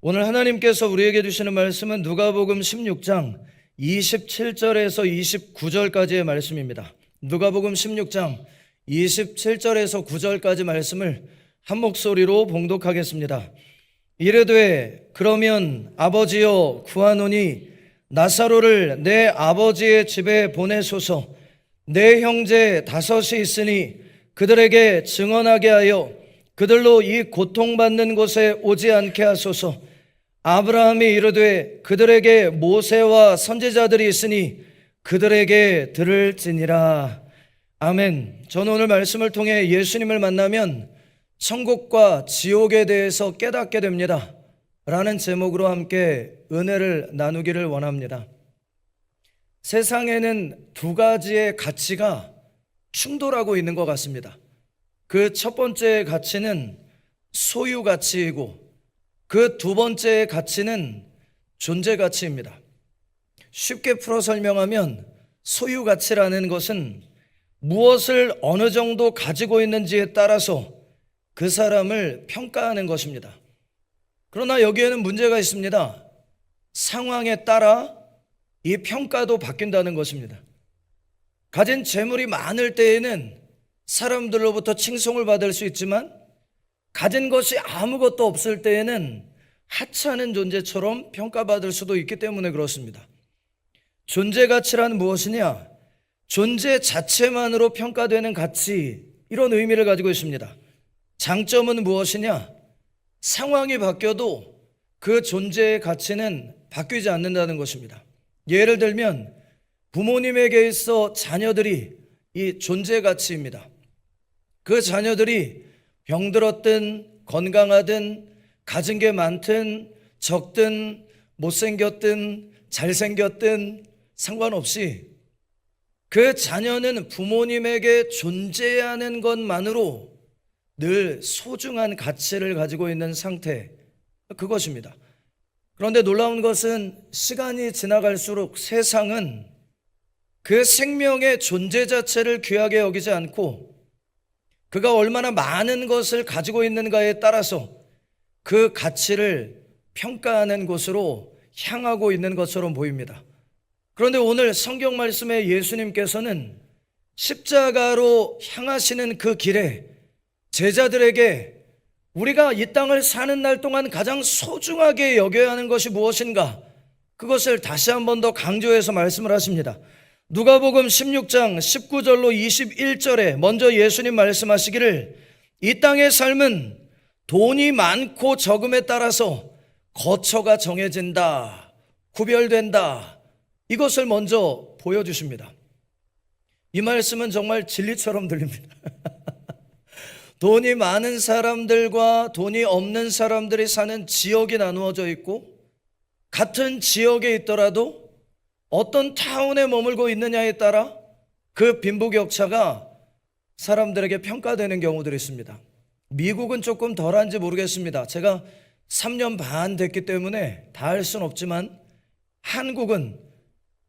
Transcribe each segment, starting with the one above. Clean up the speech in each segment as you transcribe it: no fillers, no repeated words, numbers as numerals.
오늘 하나님께서 우리에게 주시는 말씀은 누가복음 16장 27절에서 29절까지의 말씀입니다. 누가복음 16장 27절에서 9절까지 말씀을 한 목소리로 봉독하겠습니다. 이르되 그러면 아버지여 구하노니 나사로를 내 아버지의 집에 보내소서. 내 형제 5이 있으니 그들에게 증언하게 하여 그들로 이 고통받는 곳에 오지 않게 하소서. 아브라함이 이르되 그들에게 모세와 선지자들이 있으니 그들에게 들을지니라. 아멘. 저는 오늘 말씀을 통해 예수님을 만나면 천국과 지옥에 대해서 깨닫게 됩니다 라는 제목으로 함께 은혜를 나누기를 원합니다. 세상에는 두 가지의 가치가 충돌하고 있는 것 같습니다. 그 첫 번째 가치는 소유 가치이고 그 두 번째 가치는 존재 가치입니다. 쉽게 풀어 설명하면 소유 가치라는 것은 무엇을 어느 정도 가지고 있는지에 따라서 그 사람을 평가하는 것입니다. 그러나 여기에는 문제가 있습니다. 상황에 따라 이 평가도 바뀐다는 것입니다. 가진 재물이 많을 때에는 사람들로부터 칭송을 받을 수 있지만 가진 것이 아무것도 없을 때에는 하찮은 존재처럼 평가받을 수도 있기 때문에 그렇습니다. 존재 가치란 무엇이냐? 존재 자체만으로 평가되는 가치, 이런 의미를 가지고 있습니다. 장점은 무엇이냐? 상황이 바뀌어도 그 존재의 가치는 바뀌지 않는다는 것입니다. 예를 들면 부모님에게 있어 자녀들이 이 존재 가치입니다. 그 자녀들이 병들었든 건강하든 가진 게 많든 적든 못생겼든 잘생겼든 상관없이 그 자녀는 부모님에게 존재하는 것만으로 늘 소중한 가치를 가지고 있는 상태, 그것입니다. 그런데 놀라운 것은 시간이 지나갈수록 세상은 그 생명의 존재 자체를 귀하게 여기지 않고 그가 얼마나 많은 것을 가지고 있는가에 따라서 그 가치를 평가하는 곳으로 향하고 있는 것처럼 보입니다. 그런데 오늘 성경 말씀에 예수님께서는 십자가로 향하시는 그 길에 제자들에게 우리가 이 땅을 사는 날 동안 가장 소중하게 여겨야 하는 것이 무엇인가, 그것을 다시 한 번 더 강조해서 말씀을 하십니다. 누가복음 16장 19절로 21절에 먼저 예수님 말씀하시기를 이 땅의 삶은 돈이 많고 적음에 따라서 거처가 정해진다, 구별된다, 이것을 먼저 보여주십니다. 이 말씀은 정말 진리처럼 들립니다. 돈이 많은 사람들과 돈이 없는 사람들이 사는 지역이 나누어져 있고 같은 지역에 있더라도 어떤 타운에 머물고 있느냐에 따라 그 빈부격차가 사람들에게 평가되는 경우들이 있습니다. 미국은 조금 덜한지 모르겠습니다. 제가 3년 반 됐기 때문에 다 할 수는 없지만 한국은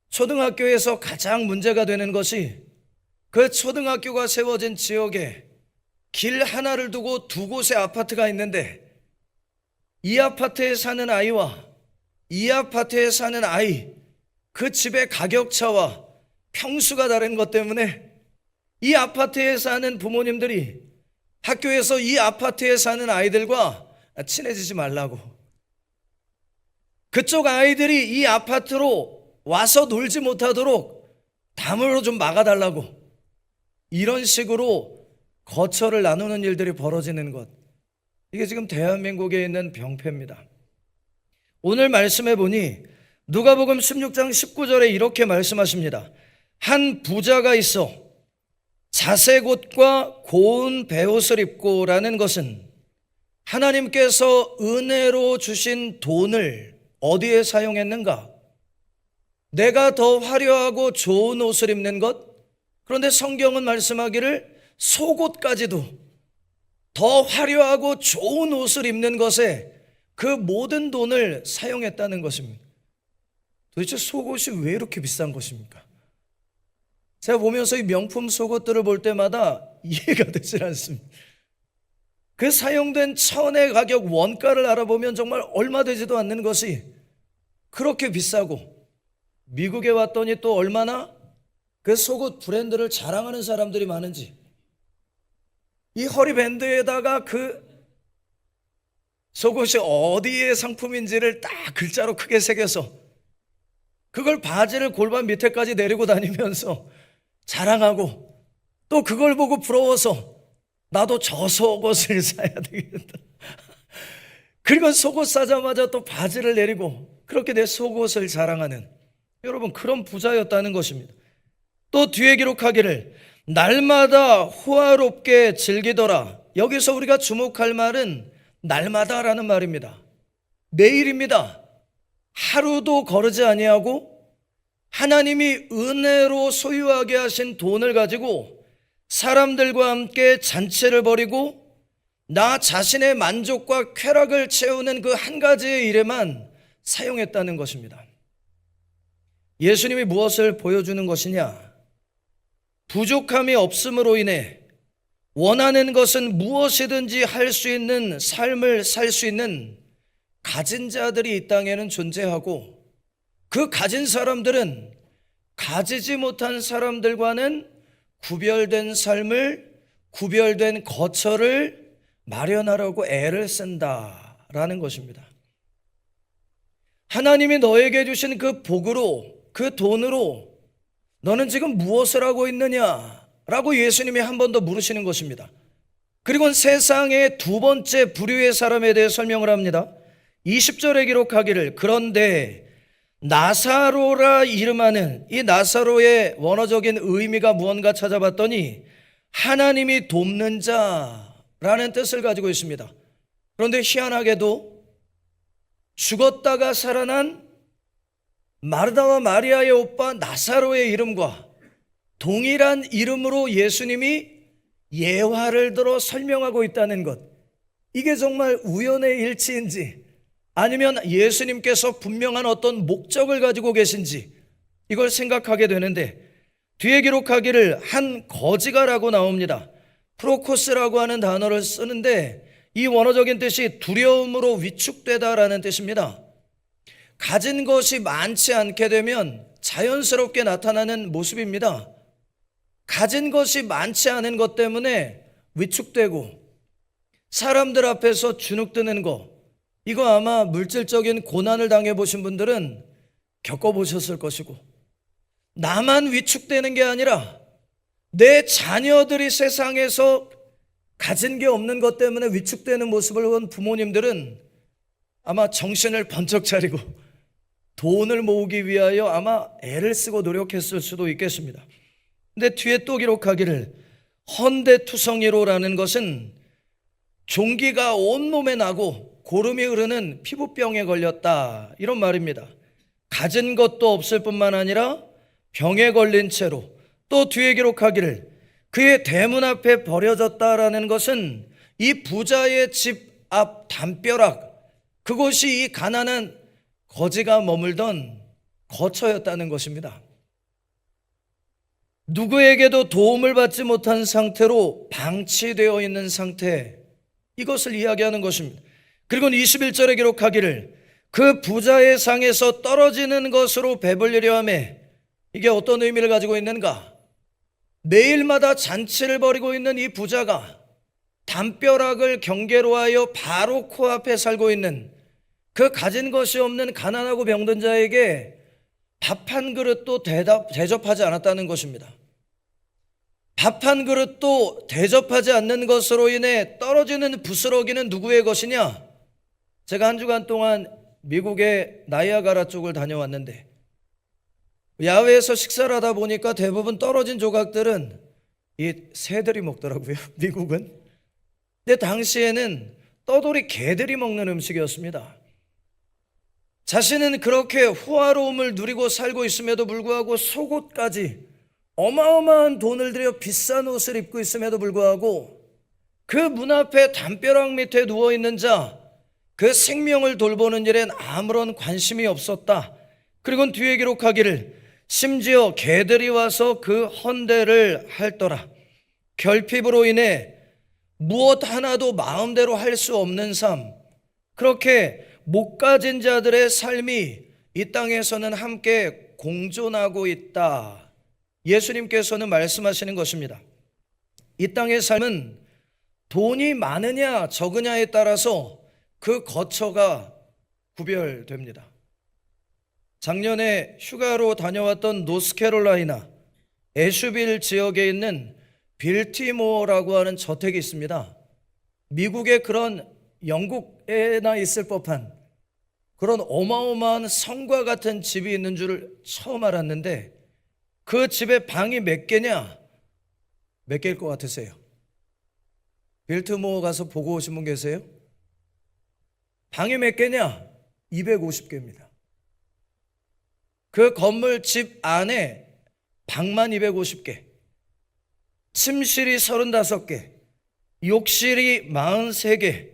초등학교에서 가장 문제가 되는 것이 그 초등학교가 세워진 지역에 길 하나를 두고 두 곳의 아파트가 있는데 이 아파트에 사는 아이와 이 아파트에 사는 아이, 그 집의 가격차와 평수가 다른 것 때문에 이 아파트에 사는 부모님들이 학교에서 이 아파트에 사는 아이들과 친해지지 말라고, 그쪽 아이들이 이 아파트로 와서 놀지 못하도록 담으로 좀 막아달라고, 이런 식으로 거처를 나누는 일들이 벌어지는 것, 이게 지금 대한민국에 있는 병폐입니다. 오늘 말씀해 보니 누가복음 16장 19절에 이렇게 말씀하십니다. 한 부자가 있어 자색 옷과 고운 베옷을 입고, 라는 것은 하나님께서 은혜로 주신 돈을 어디에 사용했는가? 내가 더 화려하고 좋은 옷을 입는 것? 그런데 성경은 말씀하기를 속옷까지도 더 화려하고 좋은 옷을 입는 것에 그 모든 돈을 사용했다는 것입니다. 도대체 속옷이 왜 이렇게 비싼 것입니까? 제가 보면서 이 명품 속옷들을 볼 때마다 이해가 되질 않습니다. 그 사용된 천의 가격 원가를 알아보면 정말 얼마 되지도 않는 것이 그렇게 비싸고, 미국에 왔더니 또 얼마나 그 속옷 브랜드를 자랑하는 사람들이 많은지, 이 허리밴드에다가 그 속옷이 어디의 상품인지를 딱 글자로 크게 새겨서 그걸 바지를 골반 밑에까지 내리고 다니면서 자랑하고, 또 그걸 보고 부러워서 나도 저 속옷을 사야 되겠다. 그리고 속옷 사자마자 또 바지를 내리고 그렇게 내 속옷을 자랑하는, 여러분, 그런 부자였다는 것입니다. 또 뒤에 기록하기를 날마다 호화롭게 즐기더라. 여기서 우리가 주목할 말은 날마다라는 말입니다. 매일입니다. 하루도 거르지 아니하고 하나님이 은혜로 소유하게 하신 돈을 가지고 사람들과 함께 잔치를 벌이고 나 자신의 만족과 쾌락을 채우는 그 한 가지의 일에만 사용했다는 것입니다. 예수님이 무엇을 보여주는 것이냐? 부족함이 없음으로 인해 원하는 것은 무엇이든지 할 수 있는 삶을 살 수 있는 가진 자들이 이 땅에는 존재하고, 그 가진 사람들은 가지지 못한 사람들과는 구별된 삶을, 구별된 거처를 마련하려고 애를 쓴다라는 것입니다. 하나님이 너에게 주신 그 복으로, 그 돈으로 너는 지금 무엇을 하고 있느냐? 라고 예수님이 한 번 더 물으시는 것입니다. 그리고 세상의 두 번째 부류의 사람에 대해 설명을 합니다. 20절에 기록하기를 그런데 나사로라 이름하는, 이 나사로의 원어적인 의미가 무언가 찾아봤더니 하나님이 돕는 자라는 뜻을 가지고 있습니다. 그런데 희한하게도 죽었다가 살아난 마르다와 마리아의 오빠 나사로의 이름과 동일한 이름으로 예수님이 예화를 들어 설명하고 있다는 것, 이게 정말 우연의 일치인지 아니면 예수님께서 분명한 어떤 목적을 가지고 계신지 이걸 생각하게 되는데, 뒤에 기록하기를 한 거지가라고 나옵니다. 프로코스라고 하는 단어를 쓰는데 이 원어적인 뜻이 두려움으로 위축되다라는 뜻입니다. 가진 것이 많지 않게 되면 자연스럽게 나타나는 모습입니다. 가진 것이 많지 않은 것 때문에 위축되고 사람들 앞에서 주눅드는 거, 이거 아마 물질적인 고난을 당해보신 분들은 겪어보셨을 것이고, 나만 위축되는 게 아니라 내 자녀들이 세상에서 가진 게 없는 것 때문에 위축되는 모습을 본 부모님들은 아마 정신을 번쩍 차리고 돈을 모으기 위하여 아마 애를 쓰고 노력했을 수도 있겠습니다. 근데 뒤에 또 기록하기를 헌대투성이로라는 것은 종기가 온몸에 나고 고름이 흐르는 피부병에 걸렸다, 이런 말입니다. 가진 것도 없을 뿐만 아니라 병에 걸린 채로, 또 뒤에 기록하기를 그의 대문 앞에 버려졌다라는 것은 이 부자의 집 앞 담벼락, 그곳이 이 가난한 거지가 머물던 거처였다는 것입니다. 누구에게도 도움을 받지 못한 상태로 방치되어 있는 상태, 이것을 이야기하는 것입니다. 그리고 21절에 기록하기를 그 부자의 상에서 떨어지는 것으로 배불리려 하매, 이게 어떤 의미를 가지고 있는가? 매일마다 잔치를 벌이고 있는 이 부자가 담벼락을 경계로 하여 바로 코앞에 살고 있는 그 가진 것이 없는 가난하고 병든 자에게 밥 한 그릇도 대접하지 않았다는 것입니다. 밥 한 그릇도 대접하지 않는 것으로 인해 떨어지는 부스러기는 누구의 것이냐? 제가 한 주간 동안 미국의 나이아가라 쪽을 다녀왔는데 야외에서 식사를 하다 보니까 대부분 떨어진 조각들은 이 새들이 먹더라고요, 미국은. 근데 당시에는 떠돌이 개들이 먹는 음식이었습니다. 자신은 그렇게 호화로움을 누리고 살고 있음에도 불구하고 속옷까지 어마어마한 돈을 들여 비싼 옷을 입고 있음에도 불구하고 그 문 앞에 담벼락 밑에 누워있는 자, 그 생명을 돌보는 일엔 아무런 관심이 없었다. 그리고 뒤에 기록하기를 심지어 개들이 와서 그 헌대를 할더라. 결핍으로 인해 무엇 하나도 마음대로 할 수 없는 삶, 그렇게 못 가진 자들의 삶이 이 땅에서는 함께 공존하고 있다. 예수님께서는 말씀하시는 것입니다. 이 땅의 삶은 돈이 많으냐 적으냐에 따라서 그 거처가 구별됩니다. 작년에 휴가로 다녀왔던 노스캐롤라이나 애슈빌 지역에 있는 빌티모어라고 하는 저택이 있습니다. 미국의 그런 영국에나 있을 법한 그런 어마어마한 성과 같은 집이 있는 줄을 처음 알았는데, 그 집에 방이 몇 개냐? 몇 개일 것 같으세요? 빌티모어 가서 보고 오신 분 계세요? 방이 몇 개냐? 250개입니다. 그 건물 집 안에 방만 250개, 침실이 35개, 욕실이 43개,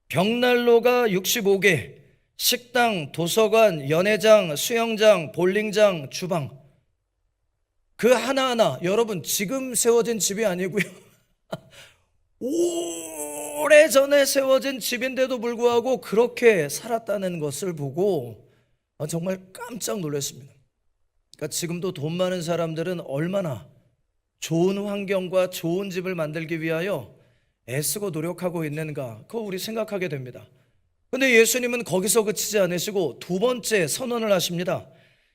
벽난로가 65개, 식당, 도서관, 연회장, 수영장, 볼링장, 주방, 그 하나하나, 여러분 지금 세워진 집이 아니고요 오래전에 세워진 집인데도 불구하고 그렇게 살았다는 것을 보고 정말 깜짝 놀랐습니다. 그러니까 지금도 돈 많은 사람들은 얼마나 좋은 환경과 좋은 집을 만들기 위하여 애쓰고 노력하고 있는가, 그거 우리 생각하게 됩니다. 근데 예수님은 거기서 그치지 않으시고 두 번째 선언을 하십니다.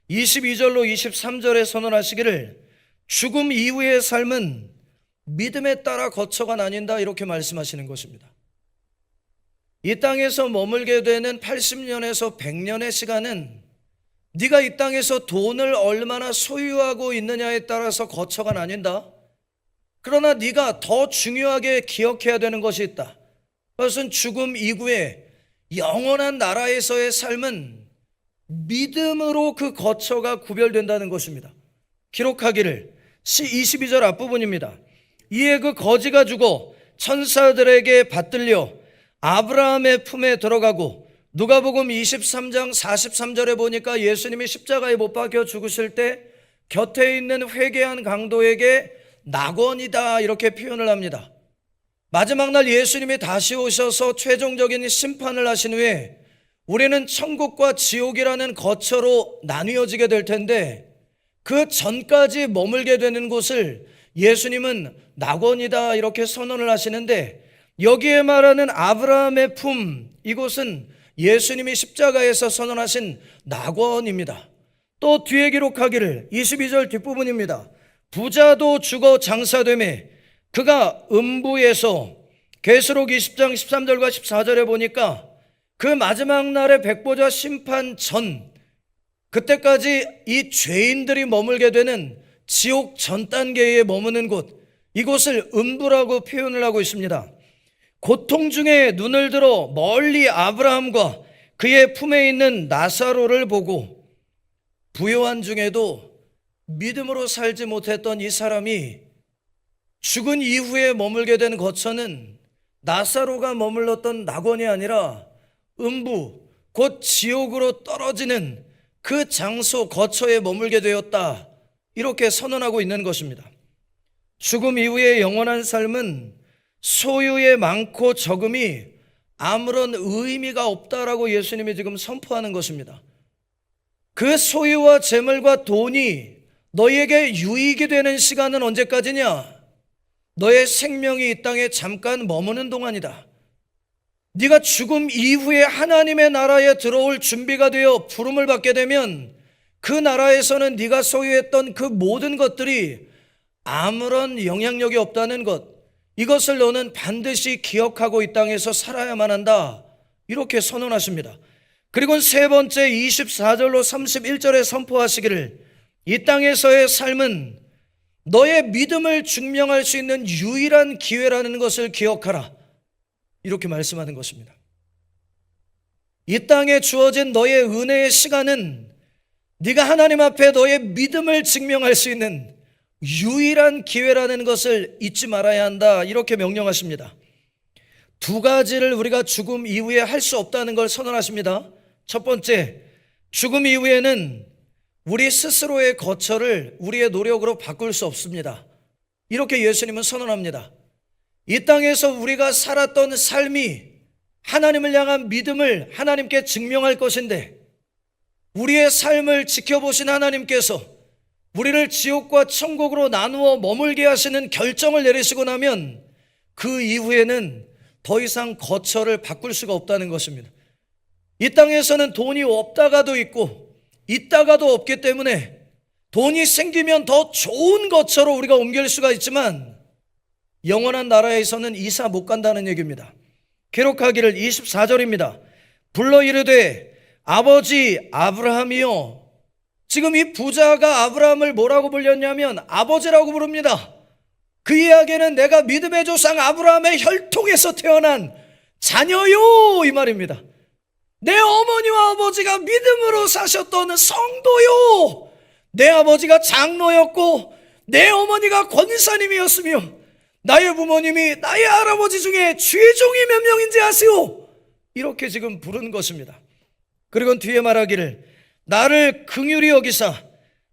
22절로 23절에 선언하시기를 죽음 이후의 삶은 믿음에 따라 거처가 나뉜다, 이렇게 말씀하시는 것입니다. 이 땅에서 머물게 되는 80년에서 100년의 시간은 네가 이 땅에서 돈을 얼마나 소유하고 있느냐에 따라서 거처가 나뉜다. 그러나 네가 더 중요하게 기억해야 되는 것이 있다. 그것은 죽음 이후에 영원한 나라에서의 삶은 믿음으로 그 거처가 구별된다는 것입니다. 기록하기를 22절 앞부분입니다. 이에 그 거지가 죽어 천사들에게 받들려 아브라함의 품에 들어가고, 누가복음 23장 43절에 보니까 예수님이 십자가에 못 박혀 죽으실 때 곁에 있는 회개한 강도에게 낙원이다, 이렇게 표현을 합니다. 마지막 날 예수님이 다시 오셔서 최종적인 심판을 하신 후에 우리는 천국과 지옥이라는 거처로 나뉘어지게 될 텐데, 그 전까지 머물게 되는 곳을 예수님은 낙원이다, 이렇게 선언을 하시는데, 여기에 말하는 아브라함의 품, 이곳은 예수님이 십자가에서 선언하신 낙원입니다. 또 뒤에 기록하기를 22절 뒷부분입니다. 부자도 죽어 장사되매 그가 음부에서, 계시록 20장 13절과 14절에 보니까 그 마지막 날의 백보자 심판 전, 그때까지 이 죄인들이 머물게 되는 지옥 전 단계에 머무는 곳, 이곳을 음부라고 표현을 하고 있습니다. 고통 중에 눈을 들어 멀리 아브라함과 그의 품에 있는 나사로를 보고, 부요한 중에도 믿음으로 살지 못했던 이 사람이 죽은 이후에 머물게 된 거처는 나사로가 머물렀던 낙원이 아니라 음부, 곧 지옥으로 떨어지는 그 장소 거처에 머물게 되었다, 이렇게 선언하고 있는 것입니다. 죽음 이후의 영원한 삶은 소유의 많고 적음이 아무런 의미가 없다라고 예수님이 지금 선포하는 것입니다. 그 소유와 재물과 돈이 너희에게 유익이 되는 시간은 언제까지냐? 너의 생명이 이 땅에 잠깐 머무는 동안이다. 네가 죽음 이후에 하나님의 나라에 들어올 준비가 되어 부름을 받게 되면 그 나라에서는 네가 소유했던 그 모든 것들이 아무런 영향력이 없다는 것, 이것을 너는 반드시 기억하고 이 땅에서 살아야만 한다, 이렇게 선언하십니다. 그리고 세 번째 24절로 31절에 선포하시기를 이 땅에서의 삶은 너의 믿음을 증명할 수 있는 유일한 기회라는 것을 기억하라, 이렇게 말씀하는 것입니다. 이 땅에 주어진 너의 은혜의 시간은 네가 하나님 앞에 너의 믿음을 증명할 수 있는 유일한 기회라는 것을 잊지 말아야 한다, 이렇게 명령하십니다. 두 가지를 우리가 죽음 이후에 할 수 없다는 걸 선언하십니다. 첫 번째, 죽음 이후에는 우리 스스로의 거처를 우리의 노력으로 바꿀 수 없습니다. 이렇게 예수님은 선언합니다. 이 땅에서 우리가 살았던 삶이 하나님을 향한 믿음을 하나님께 증명할 것인데, 우리의 삶을 지켜보신 하나님께서 우리를 지옥과 천국으로 나누어 머물게 하시는 결정을 내리시고 나면 그 이후에는 더 이상 거처를 바꿀 수가 없다는 것입니다. 이 땅에서는 돈이 없다가도 있고 있다가도 없기 때문에 돈이 생기면 더 좋은 거처로 우리가 옮길 수가 있지만 영원한 나라에서는 이사 못 간다는 얘기입니다. 기록하기를 24절입니다. 불러 이르되 아버지 아브라함이요. 지금 이 부자가 아브라함을 뭐라고 불렸냐면 아버지라고 부릅니다. 그 이야기는 내가 믿음의 조상 아브라함의 혈통에서 태어난 자녀요 이 말입니다. 내 어머니와 아버지가 믿음으로 사셨던 성도요. 내 아버지가 장로였고 내 어머니가 권사님이었으며 나의 부모님이 나의 할아버지 중에 죄종이 몇 명인지 아시오? 이렇게 지금 부른 것입니다. 그리고 뒤에 말하기를 나를 긍휼히 여기사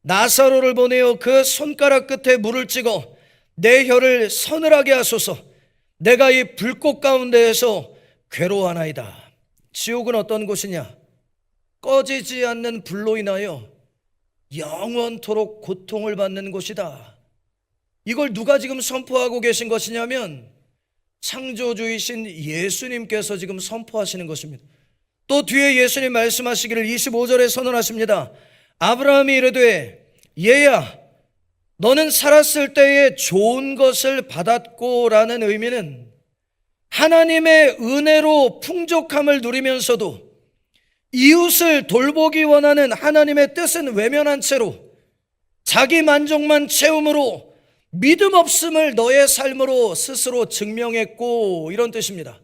나사로를 보내어 그 손가락 끝에 물을 찍어 내 혀를 서늘하게 하소서. 내가 이 불꽃 가운데에서 괴로워하나이다. 지옥은 어떤 곳이냐? 꺼지지 않는 불로 인하여 영원토록 고통을 받는 곳이다. 이걸 누가 지금 선포하고 계신 것이냐면 창조주이신 예수님께서 지금 선포하시는 것입니다. 또 뒤에 예수님 말씀하시기를 25절에 선언하십니다. 아브라함이 이르되 얘야 너는 살았을 때에 좋은 것을 받았고 라는 의미는 하나님의 은혜로 풍족함을 누리면서도 이웃을 돌보기 원하는 하나님의 뜻은 외면한 채로 자기 만족만 채움으로 믿음 없음을 너의 삶으로 스스로 증명했고 이런 뜻입니다.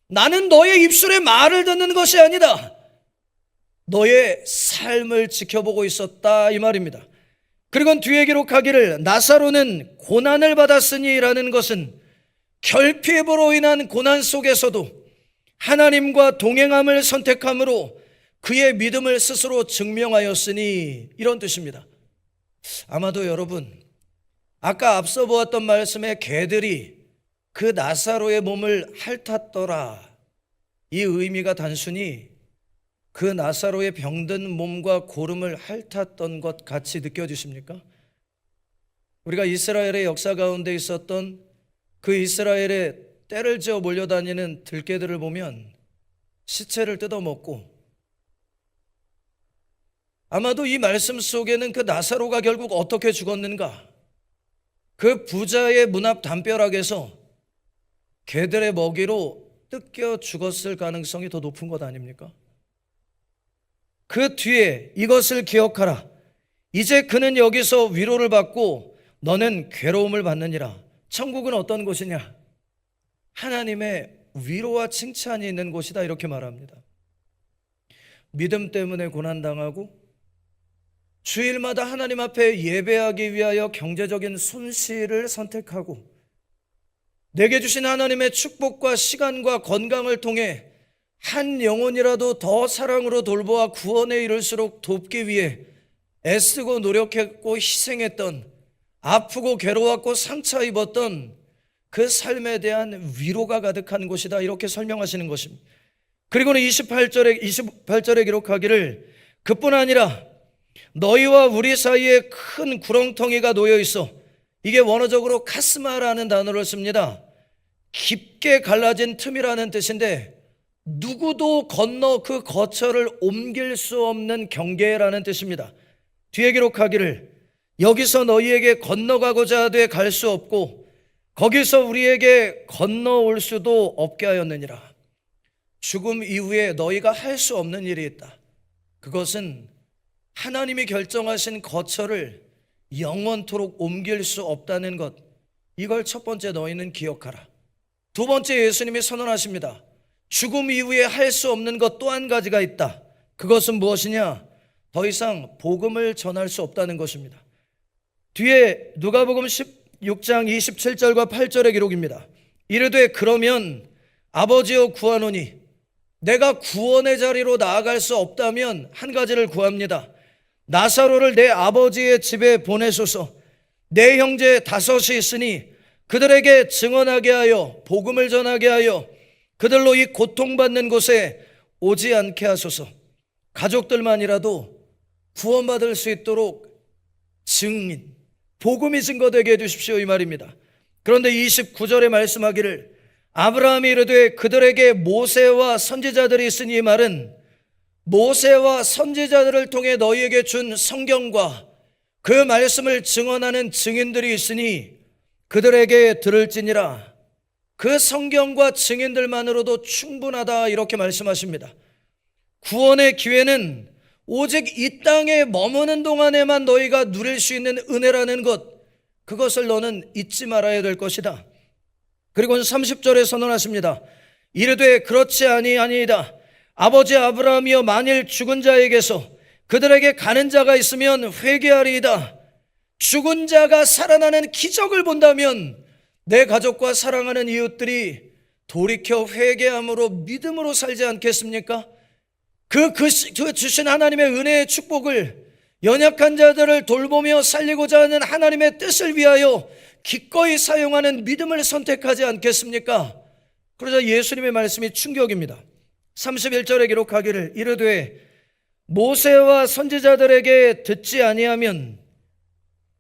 나는 너의 입술에 말을 듣는 것이 아니다. 너의 삶을 지켜보고 있었다 이 말입니다. 그리고 뒤에 기록하기를 나사로는 고난을 받았으니 라는 것은 결핍으로 인한 고난 속에서도 하나님과 동행함을 선택함으로 그의 믿음을 스스로 증명하였으니 이런 뜻입니다. 아마도 여러분 아까 앞서 보았던 말씀에 개들이 그 나사로의 몸을 핥았더라 이 의미가 단순히 그 나사로의 병든 몸과 고름을 핥았던 것 같이 느껴지십니까? 우리가 이스라엘의 역사 가운데 있었던 그 이스라엘의 떼를 지어 몰려다니는 들개들을 보면 시체를 뜯어먹고 아마도 이 말씀 속에는 그 나사로가 결국 어떻게 죽었는가? 그 부자의 문 앞 담벼락에서 개들의 먹이로 뜯겨 죽었을 가능성이 더 높은 것 아닙니까? 그 뒤에 이것을 기억하라. 이제 그는 여기서 위로를 받고 너는 괴로움을 받느니라. 천국은 어떤 곳이냐? 하나님의 위로와 칭찬이 있는 곳이다 이렇게 말합니다. 믿음 때문에 고난당하고 주일마다 하나님 앞에 예배하기 위하여 경제적인 손실을 선택하고 내게 주신 하나님의 축복과 시간과 건강을 통해 한 영혼이라도 더 사랑으로 돌보아 구원에 이를수록 돕기 위해 애쓰고 노력했고 희생했던 아프고 괴로웠고 상처 입었던 그 삶에 대한 위로가 가득한 곳이다 이렇게 설명하시는 것입니다. 그리고는 28절에 기록하기를 그뿐 아니라 너희와 우리 사이에 큰 구렁텅이가 놓여 있어 이게 원어적으로 카스마라는 단어를 씁니다. 깊게 갈라진 틈이라는 뜻인데 누구도 건너 그 거처를 옮길 수 없는 경계라는 뜻입니다. 뒤에 기록하기를 여기서 너희에게 건너가고자 하되 갈 수 없고 거기서 우리에게 건너올 수도 없게 하였느니라. 죽음 이후에 너희가 할 수 없는 일이 있다. 그것은 하나님이 결정하신 거처를 영원토록 옮길 수 없다는 것. 이걸 첫 번째 너희는 기억하라. 두 번째 예수님이 선언하십니다. 죽음 이후에 할 수 없는 것 또 한 가지가 있다. 그것은 무엇이냐? 더 이상 복음을 전할 수 없다는 것입니다. 뒤에 누가복음 16장 27절과 8절의 기록입니다. 이르되 그러면 아버지여 구하노니 내가 구원의 자리로 나아갈 수 없다면 한 가지를 구합니다. 나사로를 내 아버지의 집에 보내소서. 내 형제 5이 있으니 그들에게 증언하게 하여 복음을 전하게 하여 그들로 이 고통받는 곳에 오지 않게 하소서. 가족들만이라도 구원받을 수 있도록 증인, 복음이 증거되게 해주십시오, 이 말입니다. 그런데 29절에 말씀하기를 아브라함이 이르되 그들에게 모세와 선지자들이 있으니, 이 말은 모세와 선지자들을 통해 너희에게 준 성경과 그 말씀을 증언하는 증인들이 있으니 그들에게 들을지니라. 그 성경과 증인들만으로도 충분하다, 이렇게 말씀하십니다. 구원의 기회는 오직 이 땅에 머무는 동안에만 너희가 누릴 수 있는 은혜라는 것, 그것을 너는 잊지 말아야 될 것이다. 그리고 30절에 선언하십니다. 이르되 그렇지 아니이다. 아버지 아브라함이여, 만일 죽은 자에게서 그들에게 가는 자가 있으면 회개하리이다. 죽은 자가 살아나는 기적을 본다면 내 가족과 사랑하는 이웃들이 돌이켜 회개함으로 믿음으로 살지 않겠습니까? 그 주신 하나님의 은혜의 축복을, 연약한 자들을 돌보며 살리고자 하는 하나님의 뜻을 위하여 기꺼이 사용하는 믿음을 선택하지 않겠습니까? 그러자 예수님의 말씀이 충격입니다. 31절에 기록하기를 이르되 모세와 선지자들에게 듣지 아니하면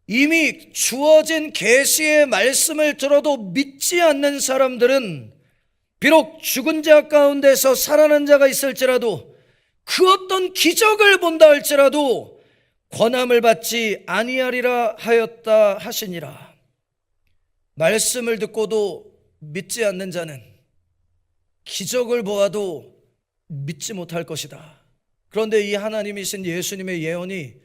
이미 주어진 계시의 말씀을 들어도 믿지 않는 사람들은 비록 죽은 자 가운데서 살아난 자가 있을지라도 그 어떤 기적을 본다 할지라도 권함을 받지 아니하리라 하였다 하시니라. 말씀을 듣고도 믿지 않는 자는 기적을 보아도 믿지 못할 것이다. 그런데 이 하나님이신 예수님의 예언이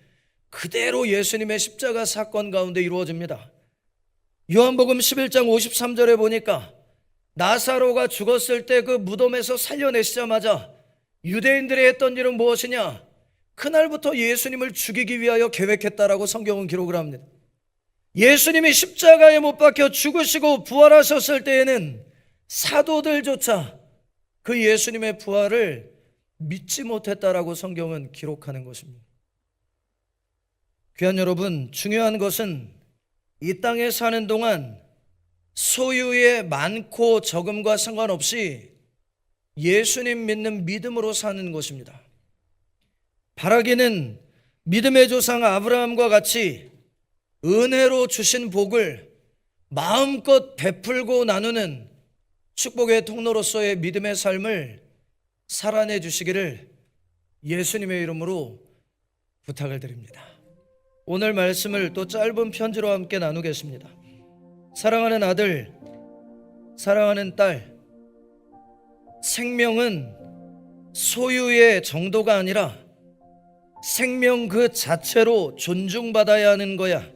그대로 예수님의 십자가 사건 가운데 이루어집니다. 요한복음 11장 53절에 보니까 나사로가 죽었을 때 그 무덤에서 살려내시자마자 유대인들이 했던 일은 무엇이냐? 그날부터 예수님을 죽이기 위하여 계획했다라고 성경은 기록을 합니다. 예수님이 십자가에 못 박혀 죽으시고 부활하셨을 때에는 사도들조차 그 예수님의 부활을 믿지 못했다라고 성경은 기록하는 것입니다. 귀한 여러분, 중요한 것은 이 땅에 사는 동안 소유의 많고 적음과 상관없이 예수님 믿는 믿음으로 사는 것입니다. 바라기는 믿음의 조상 아브라함과 같이 은혜로 주신 복을 마음껏 베풀고 나누는 축복의 통로로서의 믿음의 삶을 살아내 주시기를 예수님의 이름으로 부탁을 드립니다. 오늘 말씀을 또 짧은 편지로 함께 나누겠습니다. 사랑하는 아들, 사랑하는 딸, 생명은 소유의 정도가 아니라 생명 그 자체로 존중받아야 하는 거야.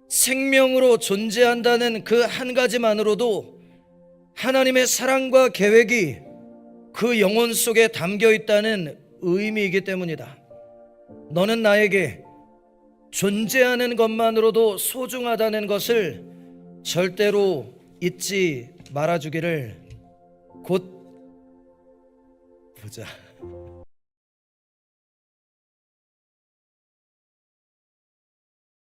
생명으로 존재한다는 그 한 가지만으로도 하나님의 사랑과 계획이 그 영혼 속에 담겨 있다는 의미이기 때문이다. 너는 나에게 존재하는 것만으로도 소중하다는 것을 절대로 잊지 말아주기를 곧 보자.